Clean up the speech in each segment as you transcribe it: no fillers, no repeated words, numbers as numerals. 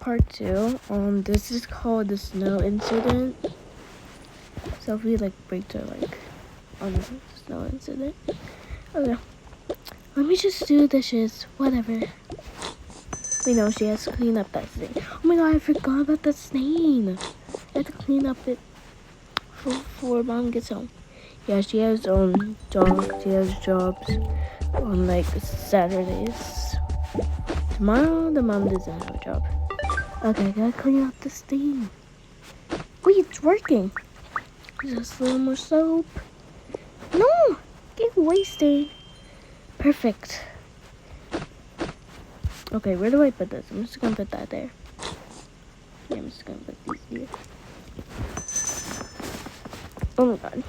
part 2. This is called the snow incident. So if we break her on the snow incident. Okay. Let me just do the dishes. Whatever. We know she has to clean up that stain. Oh my god, I forgot about that stain. I have to clean up it before mom gets home. Yeah, she has jobs on Saturdays. Tomorrow the mom doesn't have a job. Okay, I gotta clean up the stain. Wait, it's working. Just a little more soap. No! Get wasted. Perfect. Okay, where do I put this? I'm just gonna put that there. Yeah, I'm just gonna put these here. Oh my god.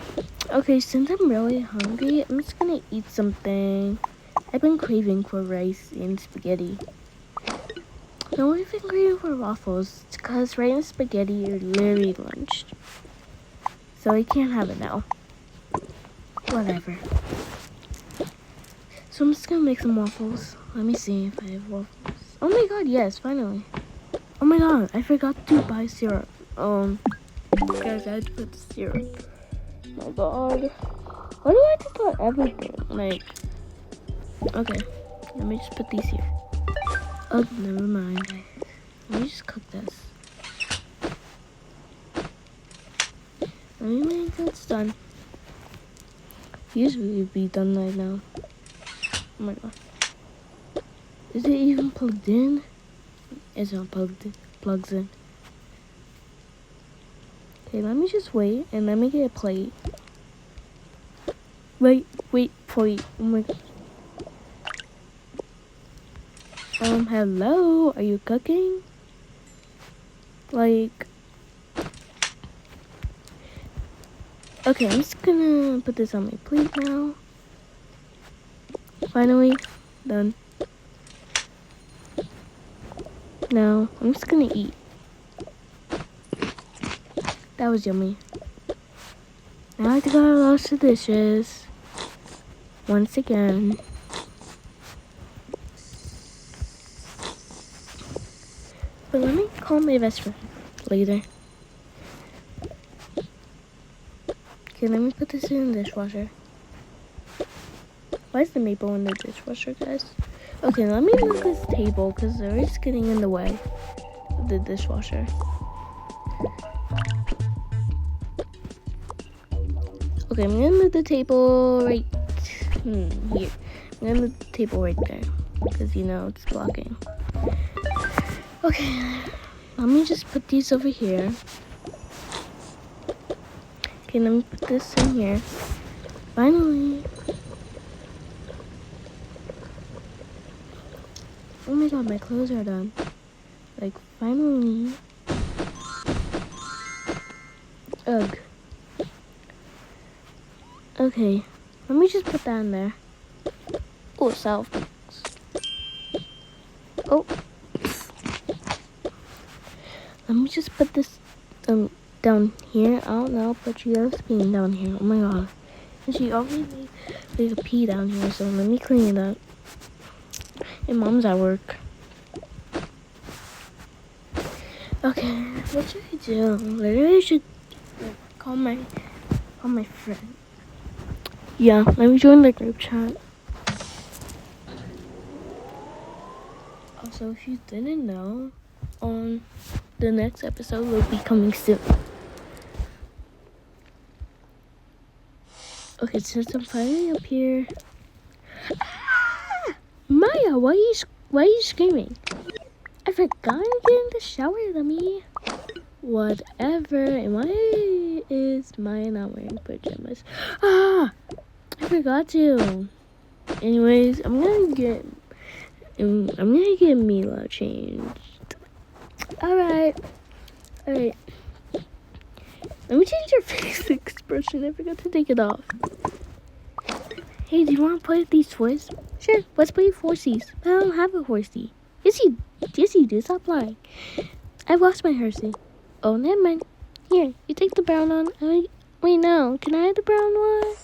Okay, since I'm really hungry, I'm just gonna eat something. I've been craving for rice and spaghetti. No, I've been craving for waffles because rice and spaghetti are literally lunch. So I can't have it now. Whatever. So I'm just gonna make some waffles. Let me see if I have waffles. Oh my god, yes, finally. Oh my god, I forgot to buy syrup. Guys, I had to put syrup. Oh my god. Why do I have to put everything? Okay, let me just put these here. Oh, never mind. Let me just cook this. Let me make sure it's done. Usually it'd be done right now. Oh my god. Is it even plugged in? It's not plugged in. Plugs in. Okay, let me just wait and let me get a plate. Wait, plate. Oh my god. Hello? Are you cooking? Okay, I'm just gonna put this on my plate now. Finally, done. Now, I'm just gonna eat. That was yummy. Now I have to go wash the dishes. Once again. But let me call my best friend later. Okay, let me put this in the dishwasher. Why is the maple in the dishwasher, guys? Okay, let me move this table because they're just getting in the way of the dishwasher. Okay, I'm gonna move the table right here. I'm gonna move the table right there because it's blocking. Okay, let me just put these over here. Okay, let me put this in here. Finally. Oh my god, my clothes are done. Finally. Ugh. Okay, let me just put that in there. Oh, self. Oh. Let me just put this down here. I don't know, but she loves peeing down here. Oh my god. And she always leaves a pee down here, so let me clean it up. And mom's at work. Okay, what should I do? Literally, I should call my friend. Yeah, let me join the group chat. Also, if you didn't know, the next episode will be coming soon. Okay, since I'm finally up here. Ah! Maya, why are you screaming? I forgot to get in the shower, dummy. Whatever. And why is Maya not wearing pajamas? Ah! I forgot to. Anyways, I'm gonna get Mila changed. Alright. Let me change your face expression. I forgot to take it off. Hey, do you want to play with these toys? Sure, let's play with horsies. But I don't have a horsey. Yes, you do. Stop lying. I lost my horsey. Oh, never mind. Here, you take the brown one. Wait, no. Can I have the brown one?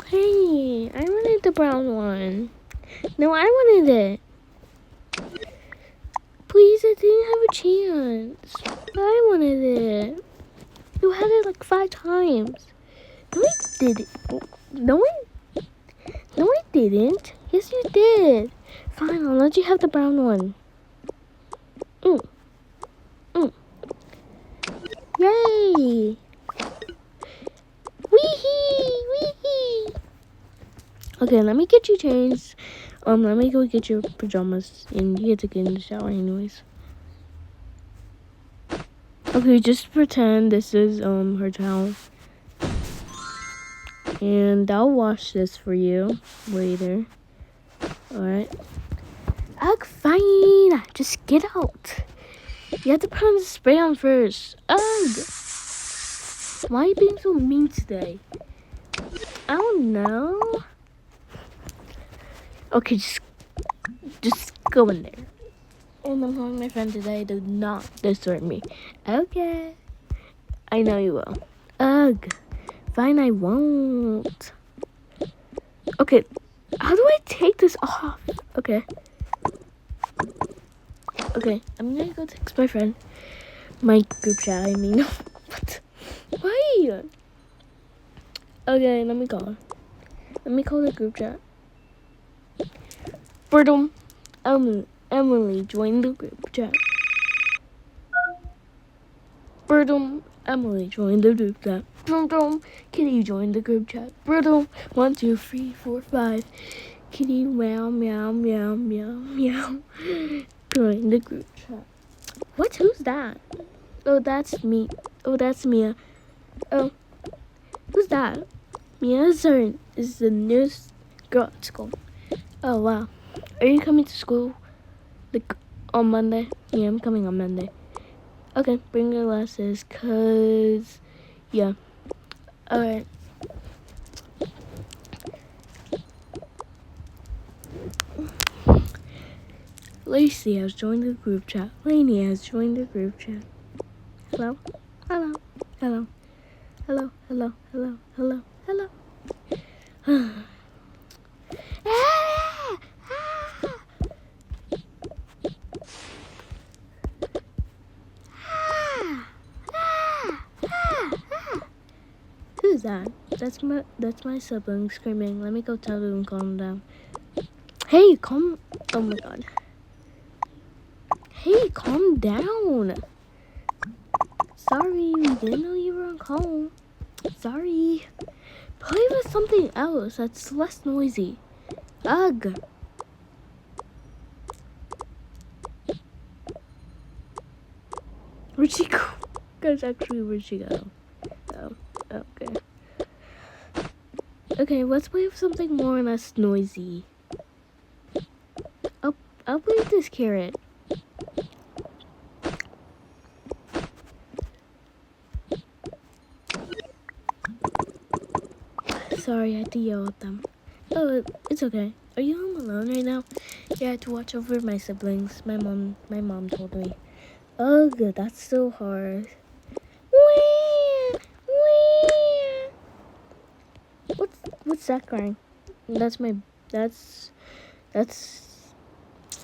Hey, I wanted the brown one. No, I wanted it. chance. I wanted it. You had it like 5 times. No, I didn't. No, I didn't. Yes, you did. Fine, I'll let you have the brown one. Yay! Wee-hee! Wee-hee! Okay, let me get you changed. Let me go get your pajamas, and you get to get in the shower anyways. Okay, just pretend this is her towel. And I'll wash this for you later. Alright. Ugh, fine. Just get out. You have to put on the spray on first. Ugh. Why are you being so mean today? I don't know. Okay, just go in there. And I'm telling my friend today to not disturb me. Okay. I know you will. Ugh. Fine, I won't. Okay. How do I take this off? Okay. Okay, I'm gonna go text my friend. My group chat, I mean. What? Why? Okay, let me call her. Let me call the group chat. Boredom. Emily, join the group chat. Boredom. Emily, join the group chat. Boredom. Kitty, join the group chat. Boredom. 1, 2, 3, 4, 5. Kitty, meow, meow, meow, meow, meow. Join the group chat. What? Who's that? Oh, that's me. Oh, that's Mia. Oh, who's that? Mia is the newest girl at school. Oh, wow. Are you coming to school like on Monday? Yeah, I'm coming on Monday. Okay, bring your glasses, cause yeah. Alright. Lacey has joined the group chat. Lainey has joined the group chat. Hello? Hello? Hello? Hello? Hello? Hello? Hello? Hello? Who's that? That's my sibling screaming. Let me go tell them to calm down. Hey, calm. Oh my god. Hey, calm down. Sorry, we didn't know you were on call. Sorry. Play with something else that's less noisy. Ugh. Where'd she go? Guys, actually, where'd she go? Oh, okay. Okay, let's play with something more or less noisy. I'll play with this carrot. Sorry, I had to yell at them. Oh, it's okay. Are you home alone right now? Yeah, I had to watch over my siblings. My mom told me. Ugh, that's so hard. What's that crying? That's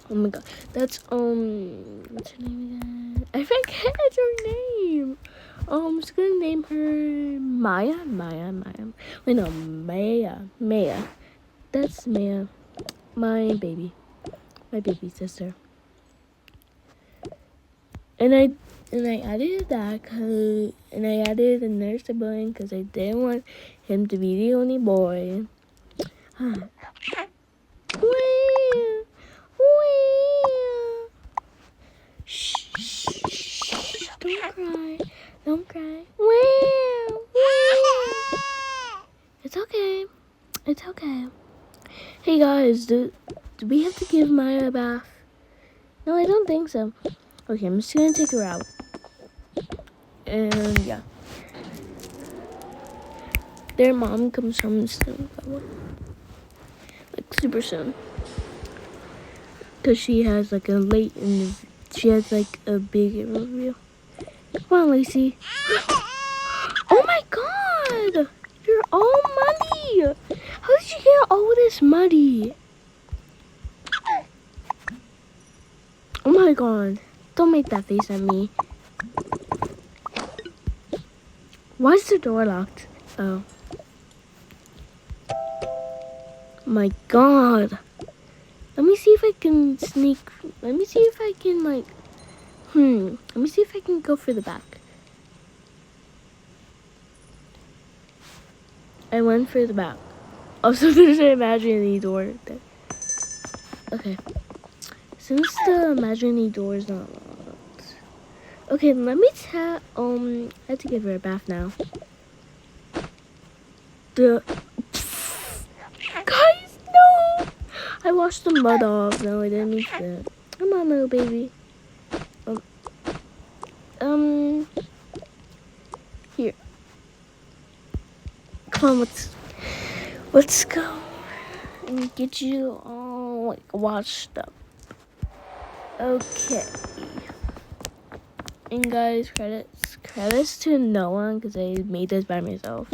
oh my god. That's what's her name again? I forget her name. I'm just gonna name her Maya. Wait, no, Maya. That's Maya. My baby sister. And I added that and I added another sibling because I didn't want him to be the only boy. Shh, don't cry. It's okay. Hey guys, do we have to give Maya a bath? No, I don't think so. Okay, I'm just gonna take her out. And yeah. Their mom comes home soon. Like super soon. Because she has like a she has like a big interview. Come on, Lacey. Oh my god! You're all muddy! How did you get all this muddy? Oh my god. Don't make that face at me. Why is the door locked? Oh. My God. Let me see if I can sneak. Let me see if I can like. Let me see if I can go for the back. I went for the back. Also, there's an imaginary door there. Okay. Since the imaginary door is not locked. Okay, let me I have to give her a bath now. Guys, no! I washed the mud off. No, I didn't mean that. Come on, little baby. Here. Come on, let's go and get you all like washed up. Okay. And guys, credits to no one because I made this by myself.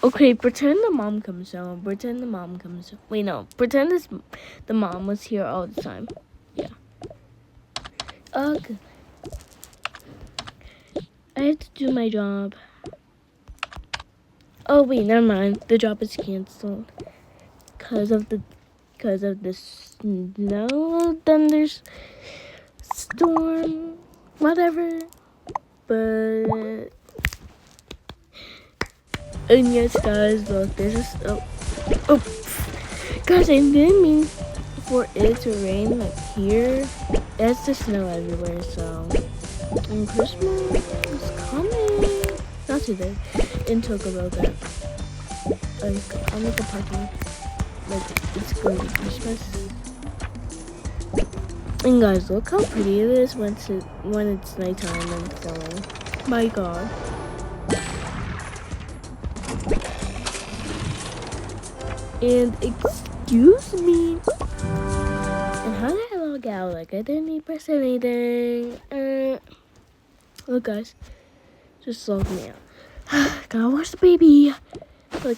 Okay, pretend the mom comes home. Pretend the mom comes. Wait, no. Pretend the mom was here all the time. Yeah. Okay. I have to do my job. Oh wait, never mind. The job is canceled because of the snow, thunderstorm, whatever. But and yes, guys, look, this is guys, I didn't mean for it to rain like here. It's the snow everywhere, so and Christmas is coming. Not today. In Tokobo, that I'll make a party. Like it's going to be Christmas. And guys, look how pretty it is when it's nighttime and snowing. My God. And excuse me. And how did I log out? Like I didn't even press anything. Look, guys, just log me out. Gotta watch the baby. Like.